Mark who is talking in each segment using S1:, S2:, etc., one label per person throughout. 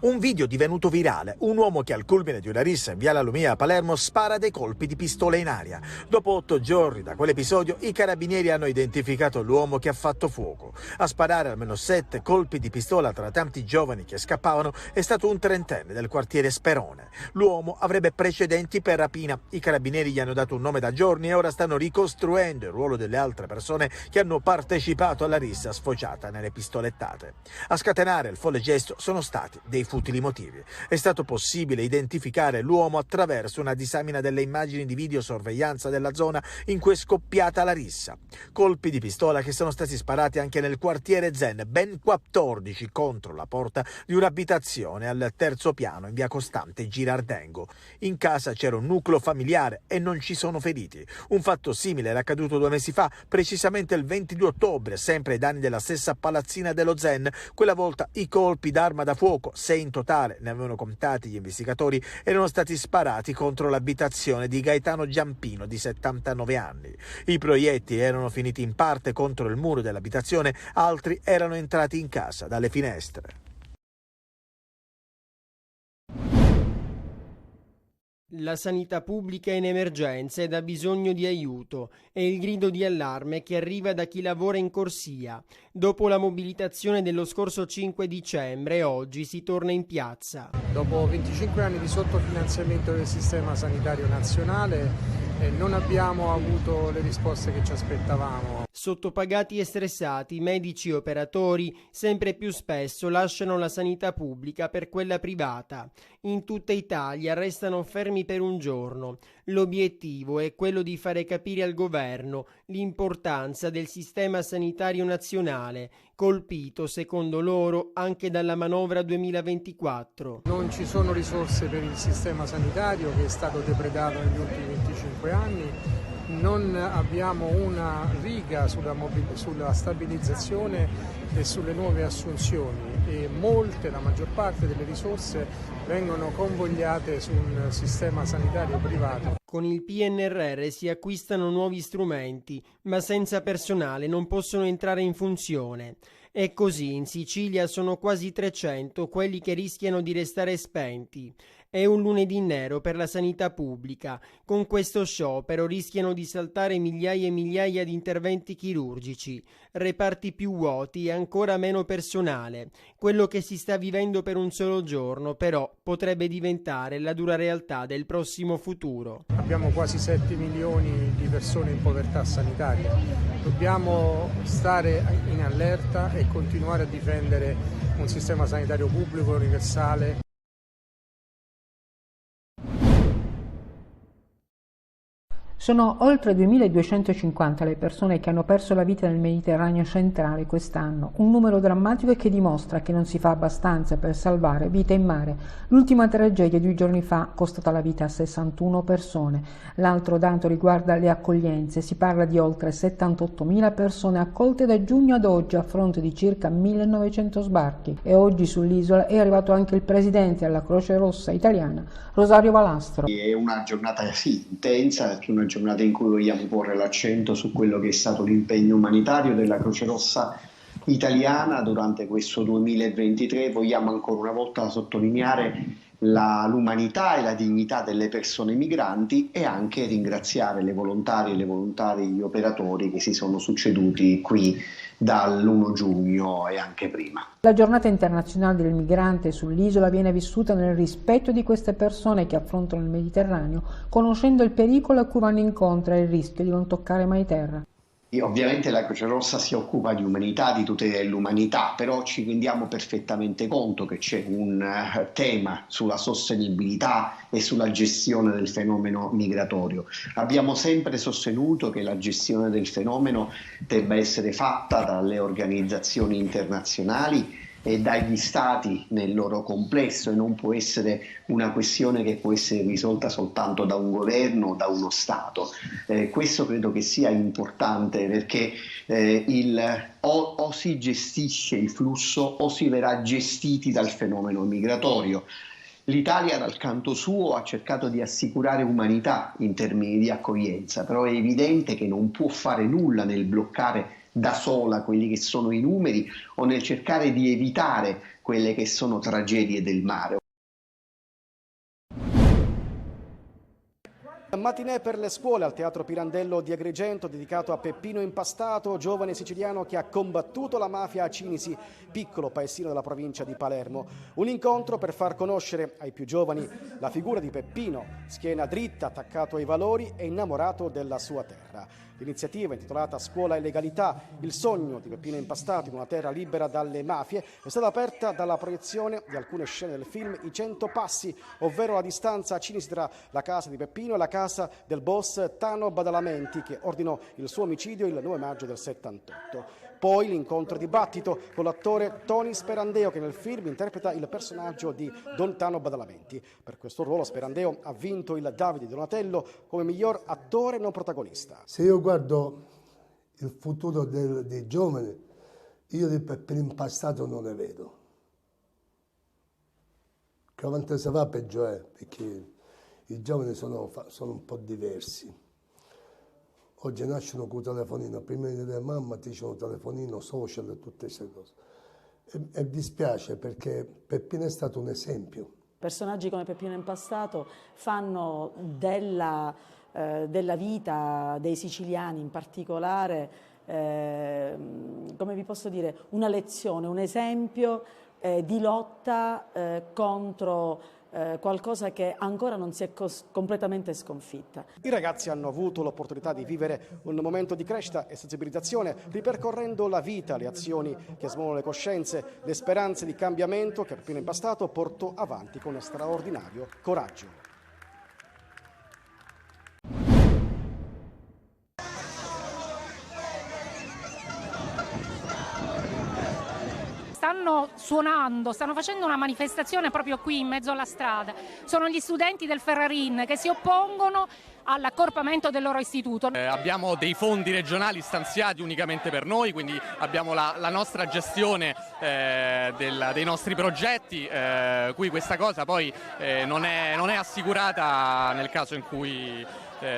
S1: Un video divenuto virale, un uomo che al culmine di una rissa in Viale Lumia a Palermo spara dei colpi di pistola in aria. Dopo 8 giorni da quell'episodio, i carabinieri hanno identificato l'uomo che ha fatto fuoco. A sparare almeno 7 colpi di pistola tra tanti giovani che scappavano è stato un trentenne del quartiere Sperone. L'uomo avrebbe precedenti per rapina. I carabinieri gli hanno dato un nome da giorni e ora stanno ricostruendo il ruolo delle altre persone che hanno partecipato alla rissa sfociata nelle pistolettate. A scatenare il folle gesto sono stati dei futili motivi. È stato possibile identificare l'uomo attraverso una disamina delle immagini di videosorveglianza della zona in cui è scoppiata la rissa. Colpi di pistola che sono stati sparati anche nel quartiere Zen, ben 14 contro la porta di un'abitazione al terzo piano in via Costante Girardengo. In casa c'era un nucleo familiare e non ci sono feriti. Un fatto simile era accaduto 2 mesi fa, precisamente il 22 ottobre, sempre ai danni della stessa palazzina dello Zen. Quella volta i colpi d'arma da fuoco, 6 in totale, ne avevano contati gli investigatori, erano stati sparati contro l'abitazione di Gaetano Giampino di 79 anni. I proiettili erano finiti in parte contro il muro dell'abitazione, altri erano entrati in casa dalle finestre.
S2: La sanità pubblica è in emergenza ed ha bisogno di aiuto. È il grido di allarme che arriva da chi lavora in corsia. Dopo la mobilitazione dello scorso 5 dicembre, oggi si torna in piazza.
S3: Dopo 25 anni di sottofinanziamento del sistema sanitario nazionale, non abbiamo avuto le risposte che ci aspettavamo.
S2: Sottopagati e stressati, medici e operatori sempre più spesso lasciano la sanità pubblica per quella privata. In tutta Italia restano fermi per un giorno. L'obiettivo è quello di fare capire al governo l'importanza del sistema sanitario nazionale, colpito, secondo loro, anche dalla manovra 2024.
S3: Non ci sono risorse per il sistema sanitario che è stato depredato negli ultimi 25 anni. Non abbiamo una riga sulla stabilizzazione e sulle nuove assunzioni e la maggior parte delle risorse vengono convogliate su un sistema sanitario privato.
S2: Con il PNRR si acquistano nuovi strumenti, ma senza personale non possono entrare in funzione. E così in Sicilia sono quasi 300 quelli che rischiano di restare spenti. È un lunedì nero per la sanità pubblica. Con questo sciopero rischiano di saltare migliaia e migliaia di interventi chirurgici, reparti più vuoti e ancora meno personale. Quello che si sta vivendo per un solo giorno, però, potrebbe diventare la dura realtà del prossimo futuro.
S3: Abbiamo quasi 7 milioni di persone in povertà sanitaria. Dobbiamo stare in allerta e continuare a difendere un sistema sanitario pubblico universale.
S4: Sono oltre 2.250 le persone che hanno perso la vita nel Mediterraneo centrale quest'anno, un numero drammatico e che dimostra che non si fa abbastanza per salvare vite in mare. L'ultima tragedia di 2 giorni fa è costata la vita a 61 persone. L'altro dato riguarda le accoglienze, si parla di oltre 78.000 persone accolte da giugno ad oggi a fronte di circa 1.900 sbarchi. E oggi sull'isola è arrivato anche il presidente della Croce Rossa italiana, Rosario Valastro.
S5: È una giornata intensa, perché una giornata in cui vogliamo porre l'accento su quello che è stato l'impegno umanitario della Croce Rossa italiana durante questo 2023. Vogliamo ancora una volta sottolineare l'umanità e la dignità delle persone migranti e anche ringraziare le volontarie e le volontari, gli operatori che si sono succeduti qui dall'1 giugno e anche prima.
S4: La giornata internazionale del migrante sull'isola viene vissuta nel rispetto di queste persone che affrontano il Mediterraneo, conoscendo il pericolo a cui vanno incontro e il rischio di non toccare mai terra.
S5: Ovviamente la Croce Rossa si occupa di umanità, di tutela dell'umanità, però ci rendiamo perfettamente conto che c'è un tema sulla sostenibilità e sulla gestione del fenomeno migratorio. Abbiamo sempre sostenuto che la gestione del fenomeno debba essere fatta dalle organizzazioni internazionali e dagli stati nel loro complesso e non può essere una questione che può essere risolta soltanto da un governo o da uno stato. Questo credo che sia importante perché o si gestisce il flusso o si verrà gestiti dal fenomeno migratorio. L'Italia dal canto suo ha cercato di assicurare umanità in termini di accoglienza, però è evidente che non può fare nulla nel bloccare da sola quelli che sono i numeri o nel cercare di evitare quelle che sono tragedie del mare.
S6: Matinè per le scuole al Teatro Pirandello di Agrigento, dedicato a Peppino Impastato, giovane siciliano che ha combattuto la mafia a Cinisi, piccolo paesino della provincia di Palermo. Un incontro per far conoscere ai più giovani la figura di Peppino, schiena dritta, attaccato ai valori e innamorato della sua terra. L'iniziativa, intitolata Scuola e Legalità, il sogno di Peppino Impastato in una terra libera dalle mafie, è stata aperta dalla proiezione di alcune scene del film I 100 Passi, ovvero la distanza a Cinisi tra la casa di Peppino e la casa del boss Tano Badalamenti, che ordinò il suo omicidio il 9 maggio del 78. Poi l'incontro dibattito con l'attore Tony Sperandeo, che nel film interpreta il personaggio di Don Tano Badalamenti. Per questo ruolo Sperandeo ha vinto il Davide Donatello come miglior attore non protagonista.
S7: Se io guardo il futuro dei giovani, io di Peppino Impastato non ne vedo. Che avanti si va peggio è, perché i giovani sono un po' diversi. Oggi nascono con il telefonino, prima di dire mamma ti dicono telefonino, social e tutte queste cose. E dispiace perché Peppino è stato un esempio.
S8: Personaggi come Peppino Impastato fanno della vita dei siciliani in particolare, come vi posso dire, una lezione, un esempio di lotta contro qualcosa che ancora non si è completamente sconfitta.
S6: I ragazzi hanno avuto l'opportunità di vivere un momento di crescita e sensibilizzazione, ripercorrendo la vita, le azioni che smuovono le coscienze, le speranze di cambiamento che Peppino Impastato portò avanti con straordinario coraggio.
S9: Stanno suonando, stanno facendo una manifestazione proprio qui in mezzo alla strada. Sono gli studenti del Ferrarin che si oppongono all'accorpamento del loro istituto.
S10: Abbiamo dei fondi regionali stanziati unicamente per noi, quindi abbiamo la nostra gestione dei nostri progetti, qui questa cosa poi non è assicurata nel caso in cui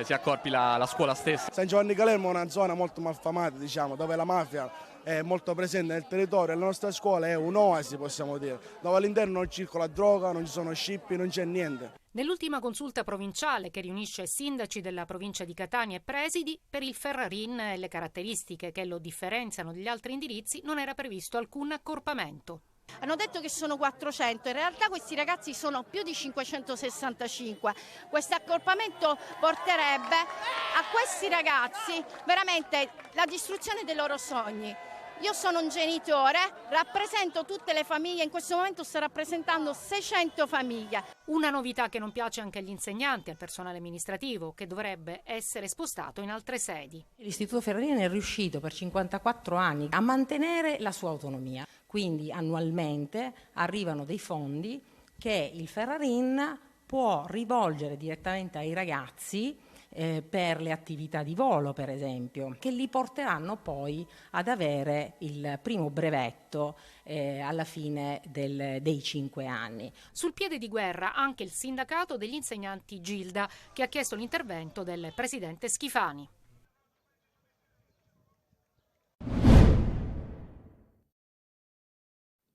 S10: si accorpi la scuola stessa.
S11: San Giovanni Calermo è una zona molto malfamata, diciamo, dove la mafia è molto presente nel territorio. La nostra scuola è un'oasi, possiamo dire, dove all'interno non circola droga, non ci sono scippi, non c'è niente.
S9: Nell'ultima consulta provinciale, che riunisce sindaci della provincia di Catania e presidi, per il Ferrarin e le caratteristiche che lo differenziano dagli altri indirizzi non era previsto alcun accorpamento.
S12: Hanno detto che sono 400, in realtà questi ragazzi sono più di 565. Questo accorpamento porterebbe a questi ragazzi veramente la distruzione dei loro sogni. Io sono un genitore, rappresento tutte le famiglie, in questo momento sto rappresentando 600 famiglie.
S9: Una novità che non piace anche agli insegnanti e al personale amministrativo, che dovrebbe essere spostato in altre sedi.
S13: L'Istituto Ferrarin è riuscito per 54 anni a mantenere la sua autonomia, quindi annualmente arrivano dei fondi che il Ferrarin può rivolgere direttamente ai ragazzi per le attività di volo, per esempio, che li porteranno poi ad avere il primo brevetto alla fine dei 5 anni.
S9: Sul piede di guerra anche il sindacato degli insegnanti Gilda, che ha chiesto l'intervento del presidente Schifani.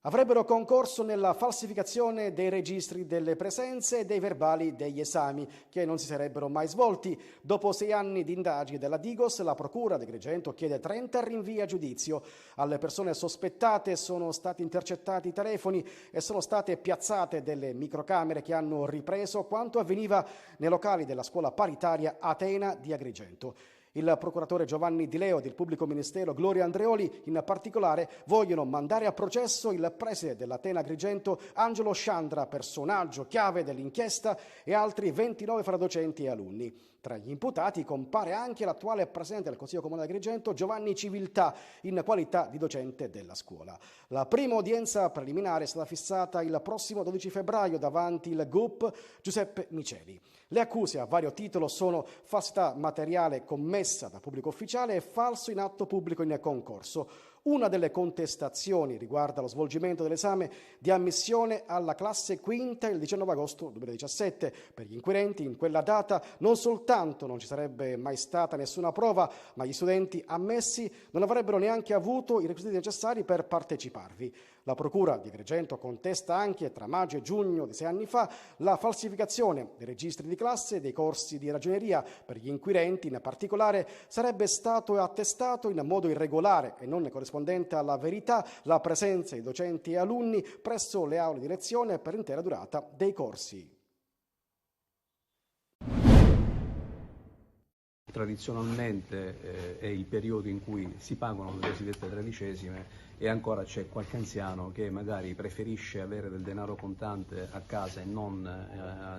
S6: Avrebbero concorso nella falsificazione dei registri delle presenze e dei verbali degli esami, che non si sarebbero mai svolti. Dopo 6 anni di indagini della Digos, la Procura di Agrigento chiede 30 rinvii a giudizio. Alle persone sospettate sono stati intercettati i telefoni e sono state piazzate delle microcamere che hanno ripreso quanto avveniva nei locali della scuola paritaria Atena di Agrigento. Il procuratore Giovanni Di Leo e il pubblico ministero Gloria Andreoli in particolare vogliono mandare a processo il preside dell'Atena Agrigento Angelo Sciandra, personaggio chiave dell'inchiesta, e altri 29 fra docenti e alunni. Tra gli imputati compare anche l'attuale presidente del Consiglio Comunale di Agrigento Giovanni Civiltà, in qualità di docente della scuola. La prima udienza preliminare è stata fissata il prossimo 12 febbraio davanti il GUP Giuseppe Miceli. Le accuse a vario titolo sono falsità materiale commessa da pubblico ufficiale e falso in atto pubblico in concorso. Una delle contestazioni riguarda lo svolgimento dell'esame di ammissione alla classe quinta il 19 agosto 2017. Per gli inquirenti in quella data non soltanto non ci sarebbe mai stata nessuna prova, ma gli studenti ammessi non avrebbero neanche avuto i requisiti necessari per parteciparvi. La Procura di Agrigento contesta anche, tra maggio e giugno di 6 anni fa, la falsificazione dei registri di classe e dei corsi di ragioneria. Per gli inquirenti, in particolare, sarebbe stato attestato in modo irregolare e non corrispondente alla verità la presenza di docenti e alunni presso le aule di lezione per l'intera durata dei corsi.
S14: Tradizionalmente è il periodo in cui si pagano le cosiddette tredicesime e ancora c'è qualche anziano che magari preferisce avere del denaro contante a casa e non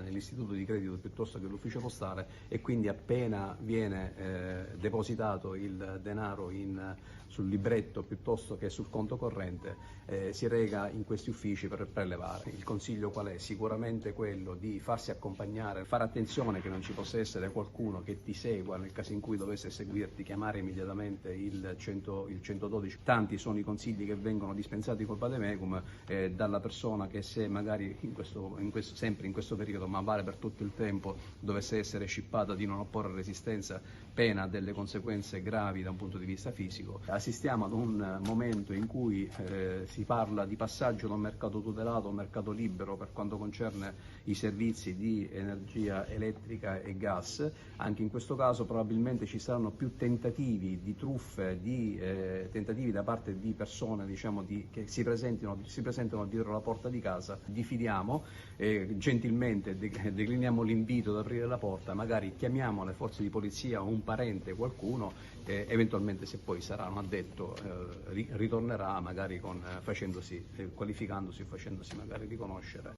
S14: nell'istituto di credito piuttosto che all'ufficio postale, e quindi appena viene depositato il denaro sul libretto piuttosto che sul conto corrente si reca in questi uffici per prelevare. Il consiglio qual è? Sicuramente quello di farsi accompagnare, fare attenzione che non ci possa essere qualcuno che ti segua nel caso in cui dovesse seguirti, chiamare immediatamente il 112. Tanti sono i consigli che vengono dispensati col vademecum dalla persona che, se magari sempre in questo periodo, ma vale per tutto il tempo, dovesse essere scippata di non opporre resistenza, pena delle conseguenze gravi da un punto di vista fisico. Assistiamo ad un momento in cui si parla di passaggio da un mercato tutelato a un mercato libero per quanto concerne i servizi di energia elettrica e gas. Anche in questo caso probabilmente ci saranno più tentativi di truffe, tentativi da parte di persone che si presentano dietro la porta di casa. Diffidiamo, gentilmente decliniamo l'invito ad aprire la porta, magari chiamiamo le forze di polizia o un parente, qualcuno, eventualmente se poi sarà un addetto ritornerà magari qualificandosi e facendosi magari riconoscere.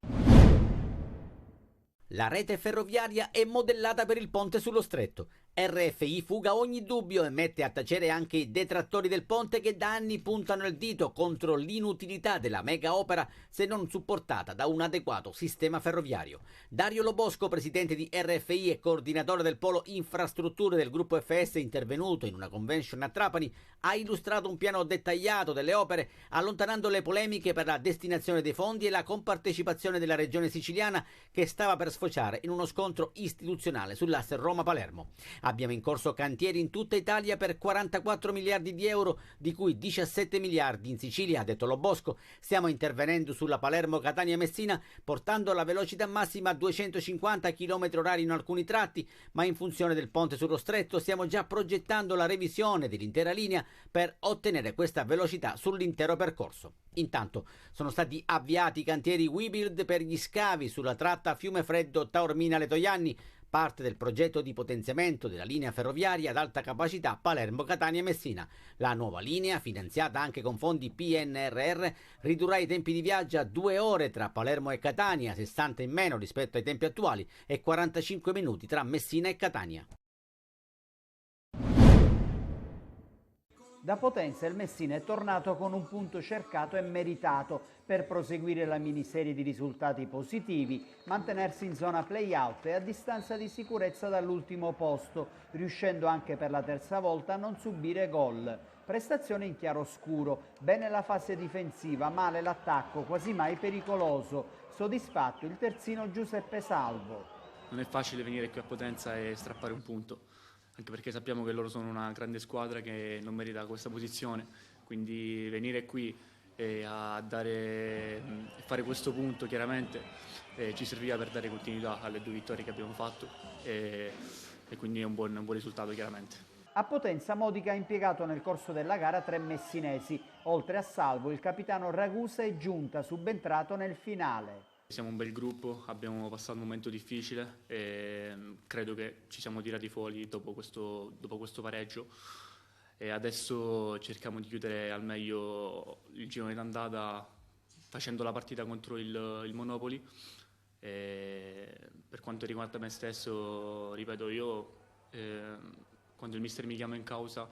S15: La rete ferroviaria è modellata per il ponte sullo stretto. RFI fuga ogni dubbio e mette a tacere anche i detrattori del ponte che da anni puntano il dito contro l'inutilità della mega opera se non supportata da un adeguato sistema ferroviario. Dario Lobosco, presidente di RFI e coordinatore del polo infrastrutture del gruppo FS, intervenuto in una convention a Trapani, ha illustrato un piano dettagliato delle opere, allontanando le polemiche per la destinazione dei fondi e la compartecipazione della regione siciliana, che stava per sfociare in uno scontro istituzionale sull'asse Roma-Palermo. Abbiamo in corso cantieri in tutta Italia per 44 miliardi di euro, di cui 17 miliardi in Sicilia, ha detto Lobosco. Stiamo intervenendo sulla Palermo-Catania-Messina, portando la velocità massima a 250 km/h in alcuni tratti, ma in funzione del ponte sullo stretto stiamo già progettando la revisione dell'intera linea per ottenere questa velocità sull'intero percorso. Intanto sono stati avviati i cantieri Webuild per gli scavi sulla tratta Fiumefreddo-Taormina-Letojanni, parte del progetto di potenziamento della linea ferroviaria ad alta capacità Palermo-Catania-Messina. La nuova linea, finanziata anche con fondi PNRR, ridurrà i tempi di viaggio a 2 ore tra Palermo e Catania, 60 in meno rispetto ai tempi attuali, e 45 minuti tra Messina e Catania.
S16: Da Potenza il Messina è tornato con un punto cercato e meritato per proseguire la miniserie di risultati positivi, mantenersi in zona play-out e a distanza di sicurezza dall'ultimo posto, riuscendo anche per la terza volta a non subire gol. Prestazione in chiaroscuro, bene la fase difensiva, male l'attacco, quasi mai pericoloso. Soddisfatto il terzino Giuseppe Salvo.
S17: Non è facile venire qui a Potenza e strappare un punto, anche perché sappiamo che loro sono una grande squadra che non merita questa posizione, quindi venire qui a fare questo punto chiaramente ci serviva per dare continuità alle 2 vittorie che abbiamo fatto e quindi è un buon risultato chiaramente.
S16: A Potenza Modica ha impiegato nel corso della gara 3 messinesi, oltre a Salvo il capitano Ragusa è Giunta, subentrato nel finale.
S17: Siamo un bel gruppo, abbiamo passato un momento difficile e credo che ci siamo tirati fuori dopo questo pareggio e adesso cerchiamo di chiudere al meglio il girone d'andata facendo la partita contro il Monopoli. Per quanto riguarda me stesso, ripeto, io quando il mister mi chiama in causa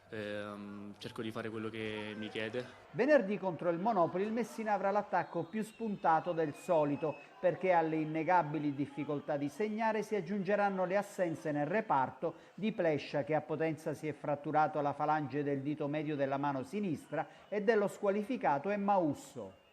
S17: cerco di fare quello che mi chiede.
S16: Venerdì contro il Monopoli il Messina avrà l'attacco più spuntato del solito, perché alle innegabili difficoltà di segnare si aggiungeranno le assenze nel reparto di Plescia, che a Potenza si è fratturato la falange del dito medio della mano sinistra, e dello squalificato Emmausso.